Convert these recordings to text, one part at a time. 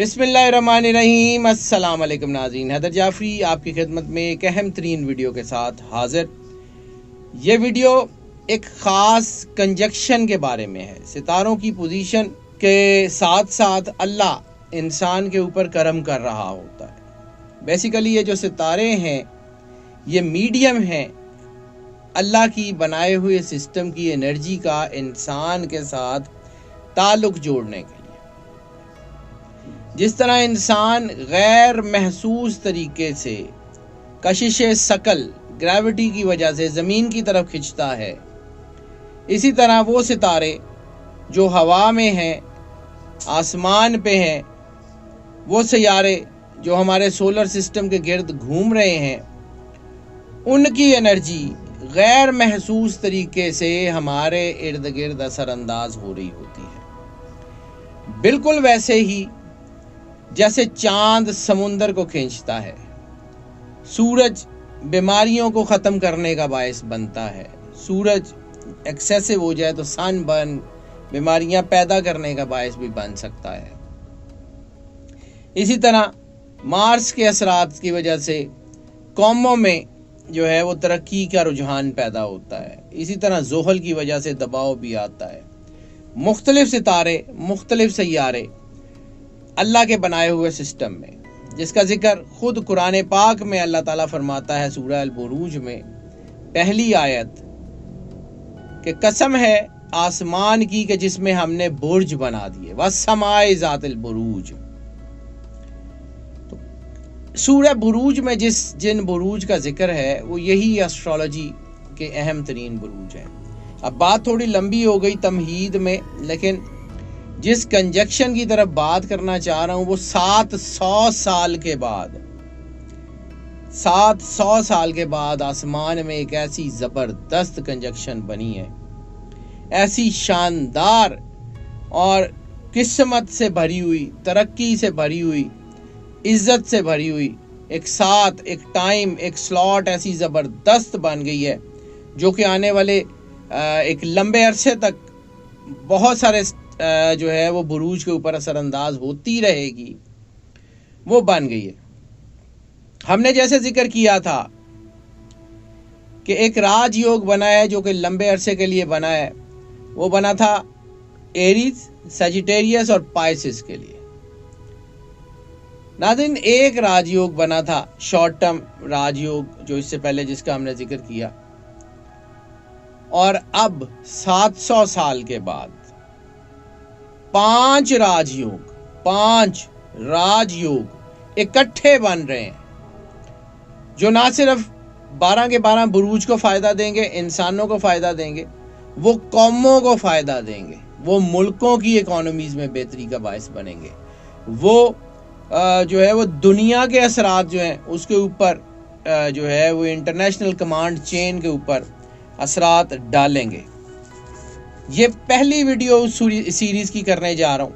बिस्मिल्लाहिर्रहमानिर्रहीम। अस्सलाम वालेकुम नाज़रीन, हैदर जाफरी आपकी खिदमत में एक अहम तरीन वीडियो के साथ हाजिर। ये वीडियो एक ख़ास कंजक्शन के बारे में है। सितारों की पोजीशन के साथ साथ अल्लाह इंसान के ऊपर करम कर रहा होता है। बेसिकली ये जो सितारे हैं ये मीडियम हैं अल्लाह की बनाए हुए सिस्टम की एनर्जी का इंसान के साथ ताल्लुक़ जोड़ने के लिए। जिस तरह इंसान गैर महसूस तरीके से कशिश सकल ग्रेविटी की वजह से ज़मीन की तरफ खिंचता है, इसी तरह वो सितारे जो हवा में हैं, आसमान पे हैं, वो सैयारे जो हमारे सोलर सिस्टम के गिर्द घूम रहे हैं, उनकी एनर्जी गैर महसूस तरीके से हमारे इर्द गिर्द असरअंदाज हो रही होती है। बिल्कुल वैसे ही जैसे चांद समुंदर को खींचता है, सूरज बीमारियों को ख़त्म करने का बायस बनता है। सूरज एक्सेसिव हो जाए तो सनबर्न बीमारियां पैदा करने का बायस भी बन सकता है। इसी तरह मार्स के असरात की वजह से कौमों में जो है वो तरक्की का रुझान पैदा होता है। इसी तरह ज़ोहल की वजह से दबाव भी आता है। मुख्तलिफ सितारे, मुख्तलिफ सैयारे अल्लाह के बनाए हुए सिस्टम में, जिसका जिक्र खुद कुरान पाक में अल्लाह ताला फरमाता है सूरह अल बुरूज में पहली आयत कि कसम है आसमान की कि जिसमें हमने बुर्ज बना दिए, वस्समाए ज़ातिल बुरूज। तो सूरह बुरूज में जिन बुरूज का जिक्र है वो यही एस्ट्रोलॉजी के अहम तरीन बुरूज हैं। अब बात थोड़ी लंबी हो गई तमहीद में, लेकिन जिस कंजक्शन की तरफ बात करना चाह रहा हूं वो 700 साल के बाद 700 साल के बाद आसमान में एक ऐसी ज़बरदस्त कंजक्शन बनी है, ऐसी शानदार और किस्मत से भरी हुई, तरक्की से भरी हुई, इज्जत से भरी हुई, एक साथ एक टाइम एक स्लॉट ऐसी ज़बरदस्त बन गई है जो कि आने वाले एक लंबे अरसे तक बहुत सारे जो है वो बुरूज के ऊपर असरअंदाज होती रहेगी, वो बन गई है। हमने जैसे जिक्र किया था कि एक राजयोग बना है जो कि लंबे अरसे के लिए बना है, वो बना था एरीज, सजिटेरियस और पाइसिस के लिए। नाज़रीन, एक राजयोग बना था शॉर्ट टर्म राजयोग जो इससे पहले जिसका हमने जिक्र किया, और अब 700 साल के बाद 5 राजयोग इकट्ठे बन रहे हैं जो ना सिर्फ 12 के 12 बुरूज को फ़ायदा देंगे, इंसानों को फ़ायदा देंगे, वो कौमों को फ़ायदा देंगे, वो मुल्कों की इकोनॉमीज़ में बेहतरी का बायस बनेंगे, वो जो है वो दुनिया के असरात जो हैं उसके ऊपर जो है वो इंटरनेशनल कमांड चेन के ऊपर असरात डालेंगे। ये पहली वीडियो उस सीरीज़ की करने जा रहा हूँ।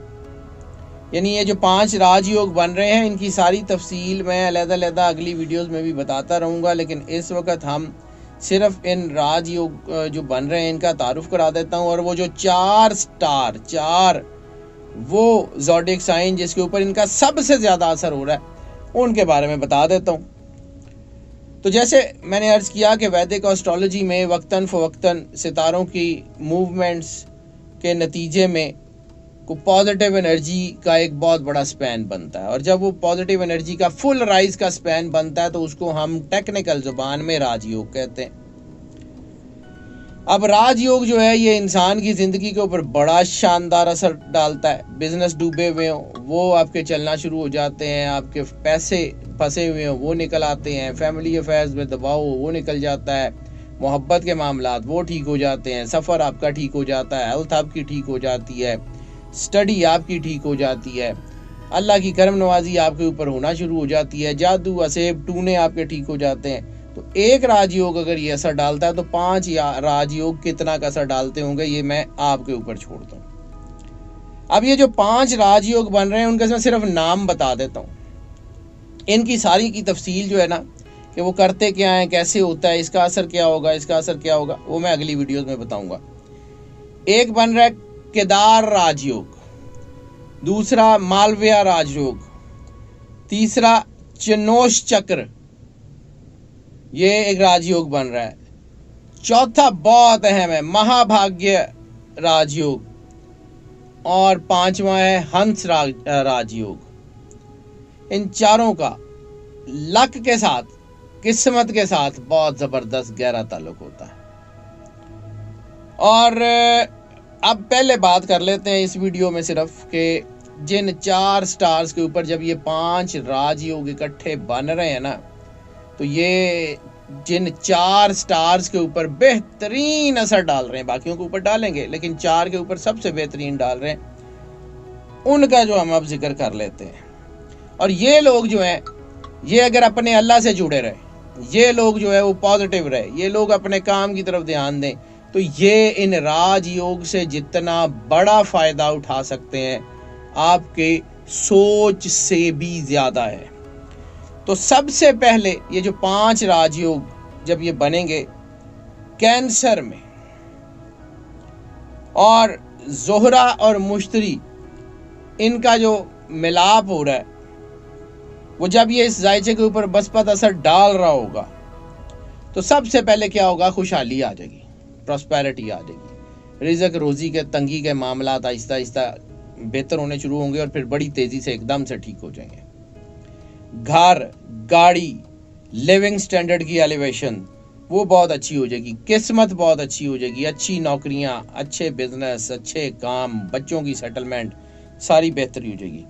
यानी ये जो 5 राजयोग बन रहे हैं इनकी सारी तफसील मैं अलग-अलग अगली वीडियोस में भी बताता रहूँगा, लेकिन इस वक्त हम सिर्फ इन राजयोग जो बन रहे हैं इनका तारुफ करा देता हूँ। और वो जो 4 वो ज़ोडिएक साइन जिसके ऊपर इनका सबसे ज़्यादा असर हो रहा है उनके बारे में बता देता हूँ। तो जैसे मैंने अर्ज़ किया कि वैदिक एस्ट्रोलॉजी में वक्तन फ़वक्तन सितारों की मूवमेंट्स के नतीजे में को पॉजिटिव एनर्जी का एक बहुत बड़ा स्पैन बनता है, और जब वो पॉजिटिव एनर्जी का फुल राइज का स्पैन बनता है तो उसको हम टेक्निकल ज़ुबान में राजयोग कहते हैं। अब राजयोग जो है ये इंसान की ज़िंदगी के ऊपर बड़ा शानदार असर डालता है। बिजनेस डूबे हुए हों वो आपके चलना शुरू हो जाते हैं, आपके पैसे फंसे हुए हों वो निकल आते हैं, फैमिली अफेयर्स में दबाव हो वो निकल जाता है, मोहब्बत के मामलात वो ठीक हो जाते हैं, सफ़र आपका ठीक हो जाता है, हेल्थ आपकी ठीक हो जाती है, स्टडी आपकी ठीक हो जाती है, अल्लाह की करम नवाजी आपके ऊपर होना शुरू हो जाती है, जादू असेब टूने आपके ठीक हो जाते हैं। तो एक राजयोग अगर ये असर डालता है तो 5 राजयोग कितना का असर डालते होंगे ये मैं आपके ऊपर छोड़ता हूँ। अब ये जो 5 राजयोग बन रहे हैं उनका मैं सिर्फ नाम बता देता हूँ। इनकी सारी की तफसील जो है ना कि वो करते क्या हैं, कैसे होता है, इसका असर क्या होगा, इसका असर क्या होगा, वो मैं अगली वीडियोस में बताऊंगा। एक बन रहा है केदार राजयोग, दूसरा मालविया राजयोग, तीसरा चिनोश चक्र, ये एक राजयोग बन रहा है। चौथा बहुत अहम है महाभाग्य राजयोग, और पांचवा है हंस राजयोग। इन चारों का लक के साथ, किस्मत के साथ बहुत जबरदस्त गहरा ताल्लुक होता है। और अब पहले बात कर लेते हैं इस वीडियो में सिर्फ कि जिन 4 स्टार्स के ऊपर जब ये 5 राजयोग इकट्ठे बन रहे हैं ना, तो ये जिन 4 स्टार्स के ऊपर बेहतरीन असर डाल रहे हैं, बाकियों के ऊपर डालेंगे लेकिन 4 के ऊपर सबसे बेहतरीन डाल रहे हैं, उनका जो हम अब जिक्र कर लेते हैं। और ये लोग जो हैं, ये अगर अपने अल्लाह से जुड़े रहे, ये लोग जो है वो पॉजिटिव रहे, ये लोग अपने काम की तरफ ध्यान दें, तो ये इन राजयोग से जितना बड़ा फायदा उठा सकते हैं आपके सोच से भी ज्यादा है। तो सबसे पहले ये जो 5 राजयोग जब ये बनेंगे कैंसर में, और जोहरा और मुश्तरी इनका जो मिलाप हो रहा है, वो जब ये इस जायचे के ऊपर बसपत असर डाल रहा होगा, तो सबसे पहले क्या होगा, खुशहाली आ जाएगी, प्रॉस्पेरिटी आ जाएगी, रिज़्क रोजी के तंगी के मामलात आहिस्ता आहिस्ता बेहतर होने शुरू होंगे और फिर बड़ी तेजी से एकदम से ठीक हो जाएंगे। घर, गाड़ी, लिविंग स्टैंडर्ड की एलिवेशन वो बहुत अच्छी हो जाएगी, किस्मत बहुत अच्छी हो जाएगी, अच्छी नौकरियां, अच्छे बिजनेस, अच्छे काम, बच्चों की सेटलमेंट सारी बेहतरी हो जाएगी।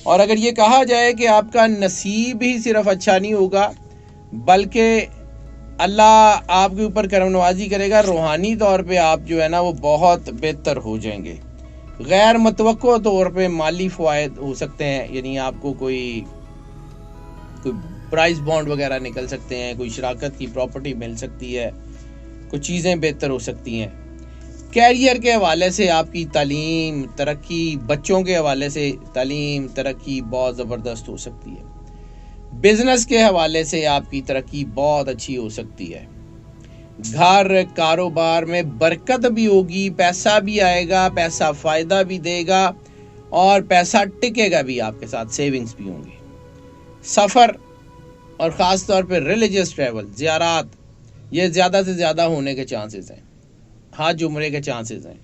और अगर ये कहा जाए कि आपका नसीब ही सिर्फ अच्छा नहीं होगा, बल्कि अल्लाह आपके ऊपर करम नवाजी करेगा, रूहानी तौर पे आप जो है ना वो बहुत बेहतर हो जाएंगे। गैर मुतवक्को तौर पे माली फ़वाइद हो सकते हैं, यानी आपको कोई प्राइस बॉन्ड वगैरह निकल सकते हैं, कोई शराकत की प्रॉपर्टी मिल सकती है, कुछ चीज़ें बेहतर हो सकती हैं। कैरियर के हवाले से आपकी तालीम तरक्की, बच्चों के हवाले से तालीम तरक्की बहुत ज़बरदस्त हो सकती है। बिजनेस के हवाले से आपकी तरक्की बहुत अच्छी हो सकती है। घर कारोबार में बरकत भी होगी, पैसा भी आएगा, पैसा फ़ायदा भी देगा और पैसा टिकेगा भी, आपके साथ सेविंग्स भी होंगी। सफ़र और ख़ास तौर पे रिलीजियस ट्रैवल, ज़ियारात, ये ज़्यादा से ज़्यादा होने के चांसेस हैं, हज उम्रे के चांसेस हैं,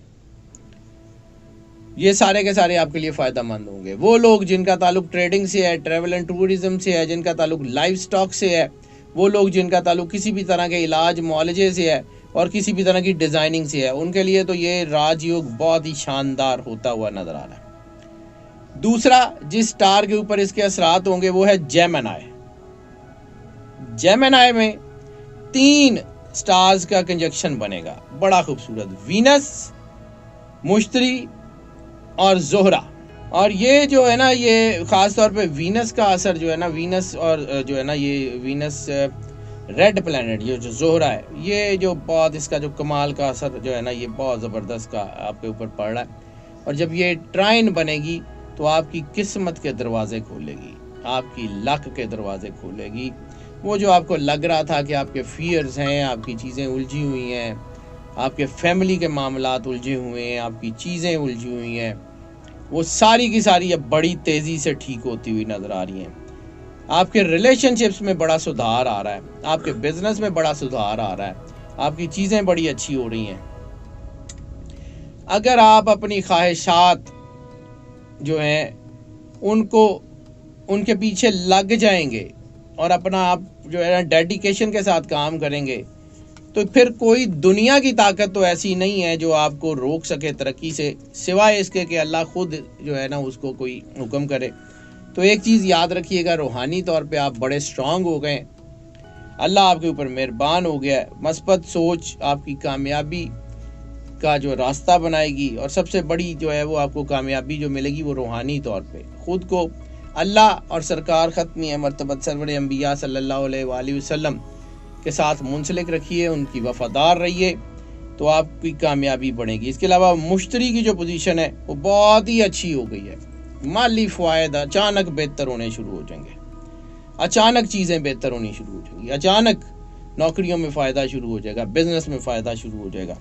ये सारे के सारे आपके लिए फ़ायदा मंद होंगे। वो लोग जिनका ताल्लुक ट्रेडिंग से है, ट्रैवल एंड टूरिज़म से है, जिनका ताल्लुक लाइफ स्टॉक से है, वो लोग जिनका ताल्लुक किसी भी तरह के इलाज मुआलजे से है और किसी भी तरह की डिज़ाइनिंग से है, उनके लिए तो ये राजयोग बहुत ही शानदार होता हुआ नज़र आ रहा है। दूसरा जिस स्टार के ऊपर इसके असरात होंगे वो है जेमिनी। जेमिनी में 3 स्टार्स का कंजक्शन बनेगा, बड़ा खूबसूरत, वीनस, मुश्तरी और जोहरा। और ये जो है ना, ये ख़ास तौर पे वीनस का असर जो है ना, वीनस और जो है ना ये वीनस रेड प्लैनेट, ये जो जोहरा है, ये जो बहुत इसका जो कमाल का असर जो है ना, ये बहुत ज़बरदस्त का आपके ऊपर पड़ रहा है। और जब ये ट्राइन बनेगी तो आपकी किस्मत के दरवाजे खोलेगी, आपकी लक के दरवाजे खोलेगी। वो जो आपको लग रहा था कि आपके फियर्स हैं, आपकी चीज़ें उलझी हुई हैं, आपके फैमिली के मामलात उलझे हुए हैं, आपकी चीज़ें उलझी हुई हैं, वो सारी की सारी अब बड़ी तेज़ी से ठीक होती हुई नज़र आ रही हैं। आपके रिलेशनशिप्स में बड़ा सुधार आ रहा है, आपके बिजनेस में बड़ा सुधार आ रहा है, आपकी चीज़ें बड़ी अच्छी हो रही हैं। अगर आप अपनी ख्वाहिशात जो हैं उनको उनके पीछे लग जाएंगे और अपना आप जो है ना डेडिकेशन के साथ काम करेंगे, तो फिर कोई दुनिया की ताकत तो ऐसी नहीं है जो आपको रोक सके तरक्की से, सिवाय इसके कि अल्लाह खुद जो है ना उसको कोई हुक्म करे। तो एक चीज़ याद रखिएगा, रूहानी तौर पे आप बड़े स्ट्रांग हो गए, अल्लाह आपके ऊपर मेहरबान हो गया। मस्बत सोच आपकी कामयाबी का जो रास्ता बनाएगी, और सबसे बड़ी जो है वो आपको कामयाबी जो मिलेगी वो रूहानी तौर पे खुद को अल्लाह और सरकार ख़त्मी मरतबत सरवर अंबिया सल्लल्लाहु अलैहि वसल्लम के साथ मुंसलिक रखिए, उनकी वफादार रहिए, तो आपकी कामयाबी बढ़ेगी। इसके अलावा मुश्तरी की जो पोजीशन है वो बहुत ही अच्छी हो गई है, माली फ़वाइद अचानक बेहतर होने शुरू हो जाएंगे, अचानक चीज़ें बेहतर होनी शुरू हो जाएंगी, अचानक नौकरियों में फ़ायदा शुरू हो जाएगा, बिजनेस में फ़ायदा शुरू हो जाएगा।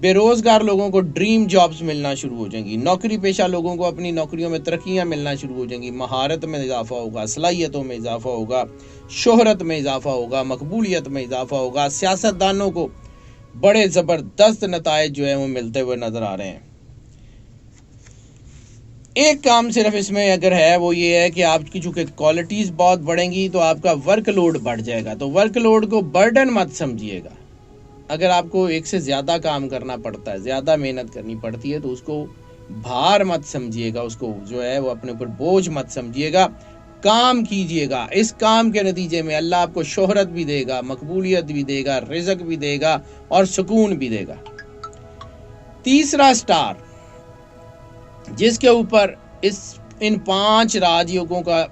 बेरोजगार लोगों को ड्रीम जॉब्स मिलना शुरू हो जाएंगी, नौकरी पेशा लोगों को अपनी नौकरियों में तरक्कियां मिलना शुरू हो जाएंगी, महारत में इजाफा होगा, सलाहियतों में इजाफा होगा, शोहरत में इजाफा होगा, मकबूलियत में इजाफा होगा। सियासतदानों को बड़े ज़बरदस्त नताइज जो है वो मिलते हुए नजर आ रहे हैं। एक काम सिर्फ इसमें अगर है वो ये है कि आपकी चूंकि क्वालिटीज़ बहुत बढ़ेंगी तो आपका वर्कलोड बढ़ जाएगा। तो वर्कलोड को बर्डन मत समझिएगा। अगर आपको एक से ज़्यादा काम करना पड़ता है, ज़्यादा मेहनत करनी पड़ती है, तो उसको भार मत समझिएगा, उसको जो है वो अपने ऊपर बोझ मत समझिएगा। काम कीजिएगा। इस काम के नतीजे में अल्लाह आपको शोहरत भी देगा, मकबूलियत भी देगा, रिज़्क भी देगा और सुकून भी देगा। तीसरा स्टार जिसके ऊपर इन 5 राजयोगों का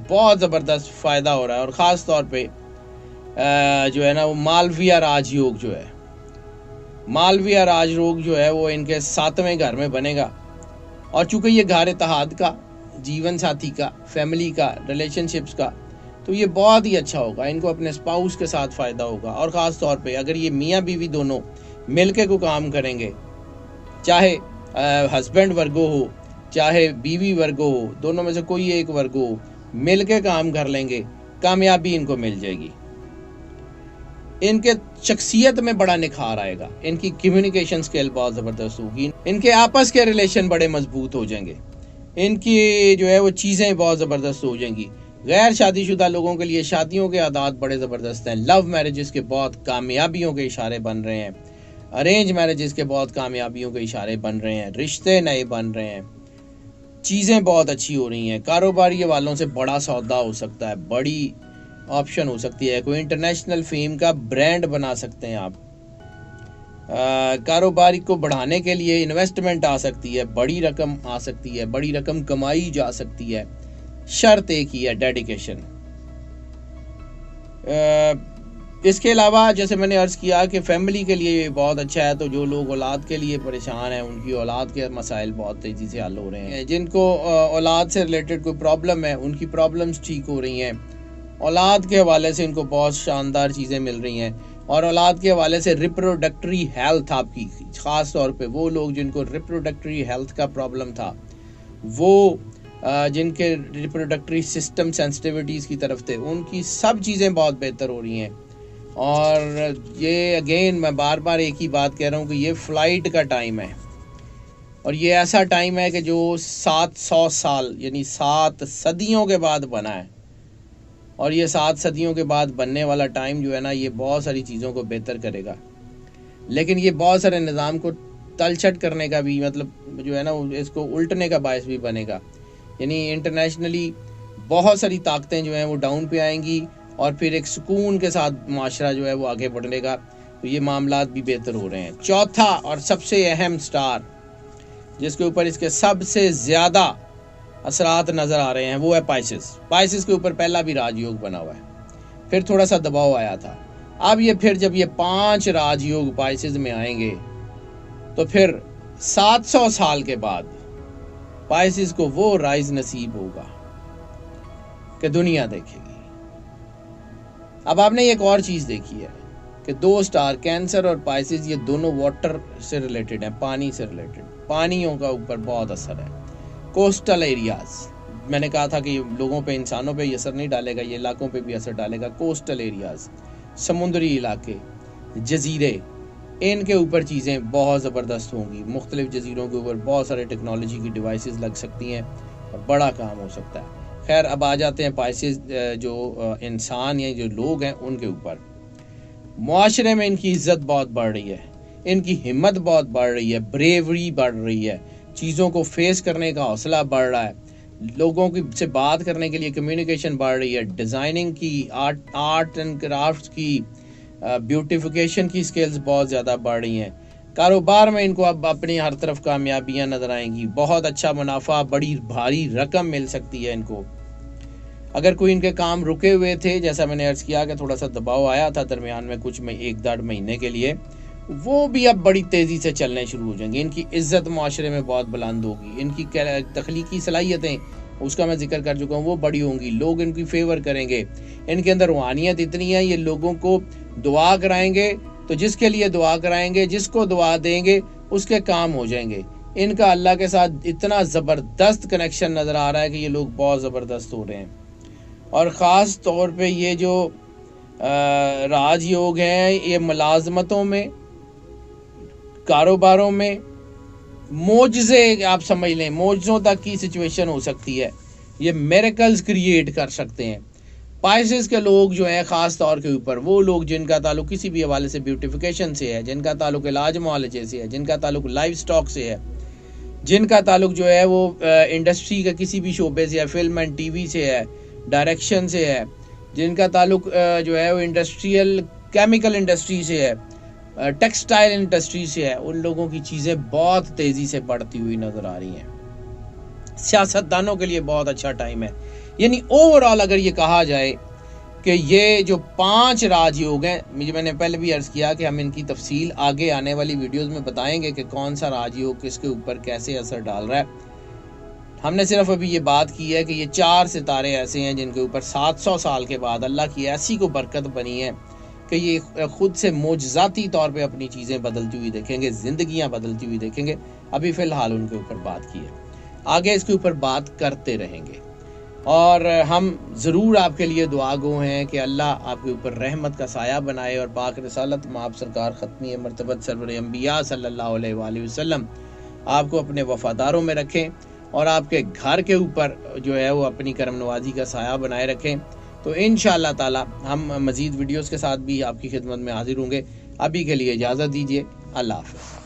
बहुत ज़बरदस्त फ़ायदा हो रहा है और ख़ास तौर पे जो है ना वो मालविया राजयोग जो है, मालविया राजयोग जो है वो इनके 7वें घर में बनेगा। और चूंकि ये घर इत्तेहाद का, जीवन साथी का, फैमिली का, रिलेशनशिप्स का, तो ये बहुत ही अच्छा होगा। इनको अपने स्पाउस के साथ फ़ायदा होगा और ख़ास तौर पे अगर ये मियाँ बीवी दोनों मिलके को काम करेंगे, चाहे हस्बैंड वर्गो हो चाहे बीवी वर्गो हो, दोनों में से कोई एक वर्गो हो, मिल के काम कर लेंगे, कामयाबी इनको मिल जाएगी। इनके शख्सियत में बड़ा निखार आएगा, इनकी कम्युनिकेशन स्किल बहुत ज़बरदस्त होगी, इनके आपस के रिलेशन बड़े मजबूत हो जाएंगे, इनकी जो है वो चीज़ें बहुत ज़बरदस्त हो जाएंगी। गैर शादीशुदा लोगों के लिए शादियों के आदात बड़े ज़बरदस्त हैं। लव मैरिजेस के बहुत कामयाबियों के इशारे बन रहे हैं, अरेंज मैरिजेस के बहुत कामयाबियों के इशारे बन रहे हैं, रिश्ते नए बन रहे हैं, चीज़ें बहुत अच्छी हो रही हैं। कारोबारी वालों से बड़ा सौदा हो सकता है, बड़ी ऑप्शन हो सकती है, कोई इंटरनेशनल फेम का ब्रांड बना सकते हैं आप। कारोबारी को बढ़ाने के लिए इन्वेस्टमेंट आ सकती है, बड़ी रकम आ सकती है, बड़ी रकम कमाई जा सकती है। शर्त एक ही है, डेडिकेशन। इसके अलावा जैसे मैंने अर्ज़ किया कि फैमिली के लिए बहुत अच्छा है, तो जो लोग औलाद के लिए परेशान हैं उनकी औलाद के मसाइल बहुत तेज़ी से हल हो रहे हैं। जिनको औलाद से रिलेटेड कोई प्रॉब्लम है उनकी प्रॉब्लम्स ठीक हो रही हैं। औलाद के हवाले से इनको बहुत शानदार चीज़ें मिल रही हैं। और औलाद के हवाले से रिप्रोडक्टरी हेल्थ आपकी, ख़ास तौर पे वो लोग जिनको रिप्रोडक्टरी हेल्थ का प्रॉब्लम था, वो जिनके रिप्रोडक्टरी सिस्टम सेंसिटिविटीज़ की तरफ थे, उनकी सब चीज़ें बहुत बेहतर हो रही हैं। और ये अगेन मैं बार बार एक ही बात कह रहा हूँ कि ये फ़्लाइट का टाइम है और ये ऐसा टाइम है कि जो 700 साल यानी 7 सदियों के बाद बना है। और ये 7 सदियों के बाद बनने वाला टाइम जो है ना, ये बहुत सारी चीज़ों को बेहतर करेगा, लेकिन ये बहुत सारे निज़ाम को तलछट करने का भी, मतलब जो है ना इसको उल्टने का बायस भी बनेगा। यानी इंटरनेशनली बहुत सारी ताकतें जो हैं वो डाउन पे आएंगी और फिर एक सुकून के साथ माशरा जो है वो आगे बढ़ेगा। तो ये मामलात भी बेहतर हो रहे हैं। चौथा और सबसे अहम स्टार जिसके ऊपर इसके सबसे ज़्यादा असरात नज़र आ रहे हैं वो है पाइसेस। पाइसेस के ऊपर पहला भी राजयोग बना हुआ है, फिर थोड़ा सा दबाव आया था। अब ये फिर जब ये 5 राजयोग पाइसेस में आएंगे तो फिर 700 साल के बाद पाइसेस को वो राइज नसीब होगा कि दुनिया देखेगी। अब आपने एक और चीज़ देखी है कि 2 स्टार कैंसर और पाइसेस, ये दोनों वाटर से रिलेटेड हैं, पानी से रिलेटेड। पानियों का ऊपर बहुत असर है। कोस्टल एरियाज़, मैंने कहा था कि लोगों पे, इंसानों पे ये असर नहीं डालेगा, ये इलाकों पे भी असर डालेगा। कोस्टल एरियाज़, समुद्री इलाके, जजीरे, इनके ऊपर चीज़ें बहुत ज़बरदस्त होंगी। मुख्तलिफ जजीरों के ऊपर बहुत सारे टेक्नोलॉजी की डिवाइसेस लग सकती हैं और बड़ा काम हो सकता है। खैर, अब आ जाते हैं पाइसेस, जो इंसान या जो लोग हैं उनके ऊपर। मुआशरे में इनकी इज़्ज़त बहुत बढ़ रही है, इनकी हिम्मत बहुत बढ़ रही है, ब्रेवरी बढ़ रही है, चीज़ों को फेस करने का हौसला बढ़ रहा है, लोगों की से बात करने के लिए कम्युनिकेशन बढ़ रही है, डिज़ाइनिंग की, आर्ट एंड क्राफ्ट की, ब्यूटिफिकेशन की स्किल्स बहुत ज़्यादा बढ़ रही हैं। कारोबार में इनको अब अपनी हर तरफ कामयाबियां नज़र आएंगी, बहुत अच्छा मुनाफा, बड़ी भारी रकम मिल सकती है इनको। अगर कोई इनके काम रुके हुए थे, जैसा मैंने अर्ज़ किया कि थोड़ा सा दबाव आया था दरमियान में कुछ में 1-1.5 महीने के लिए, वो भी अब बड़ी तेज़ी से चलने शुरू हो जाएंगे। इनकी इज़्ज़त माशरे में बहुत बुलंद होगी, इनकी तख्लीकी सलाहियतें, उसका मैं जिक्र कर चुका हूँ, वो बड़ी होंगी, लोग इनकी फेवर करेंगे। इनके अंदर रूहानियत इतनी है, ये लोगों को दुआ कराएंगे तो जिसके लिए दुआ कराएंगे, जिसको दुआ देंगे, उसके काम हो जाएंगे। इनका अल्लाह के साथ इतना ज़बरदस्त कनेक्शन नज़र आ रहा है कि ये लोग बहुत ज़बरदस्त हो रहे हैं। और ख़ास तौर पे ये जो राजयोग हैं, ये मुलाजमतों में, कारोबारों में मोजज़े, आप समझ लें मोजज़ों तक की सिचुएशन हो सकती है। ये मिरेकल्स क्रिएट कर सकते हैं। पाइसेस के लोग जो हैं ख़ास तौर के ऊपर, वो लोग जिनका ताल्लुक किसी भी हवाले से ब्यूटिफिकेशन से है, जिनका ताल्लुक इलाज मुआलजे से है, जिनका ताल्लुक लाइफ स्टॉक से है, जिनका ताल्लुक जो है वो इंडस्ट्री का किसी भी शोबे से है, फिल्म एंड टीवी से है, डायरेक्शन से है, जिनका ताल्लुक जो है वो इंडस्ट्रियल केमिकल इंडस्ट्री से है, टेक्सटाइल इंडस्ट्री से है, उन लोगों की चीज़ें बहुत तेज़ी से बढ़ती हुई नज़र आ रही हैं। सियासतदानों के लिए बहुत अच्छा टाइम है। यानी ओवरऑल अगर ये कहा जाए कि ये जो 5 राजयोग हैं, मैंने पहले भी अर्ज़ किया कि हम इनकी तफसील आगे आने वाली वीडियोस में बताएंगे कि कौन सा राजयोग किसके ऊपर कैसे असर डाल रहा है। हमने सिर्फ अभी ये बात की है कि ये 4 सितारे ऐसे हैं जिनके ऊपर 700 साल के बाद अल्लाह की ऐसी को बरकत बनी है कि ये खुद से मोजज़ाती तौर पे अपनी चीज़ें बदलती हुई देखेंगे, ज़िंदगियाँ बदलती हुई देखेंगे। अभी फ़िलहाल उनके ऊपर बात की है, आगे इसके ऊपर बात करते रहेंगे। और हम ज़रूर आपके लिए दुआगो हैं कि अल्लाह आपके ऊपर रहमत का साया बनाए और पाक रसालत माप सरकार ख़त्मी मरतबत सरवर अंबिया सल्लल्लाहु अलैहि वसल्लम आपको अपने वफ़ादारों में रखें और आपके घर के ऊपर जो है वो अपनी करम नवाजी का साया बनाए रखें। तो इंशाअल्लाह ताला हम मज़ीद वीडियोज़ के साथ भी आपकी खिदमत में हाजिर होंगे। अभी के लिए इजाज़त दीजिए। अल्लाह हाफ़िज़।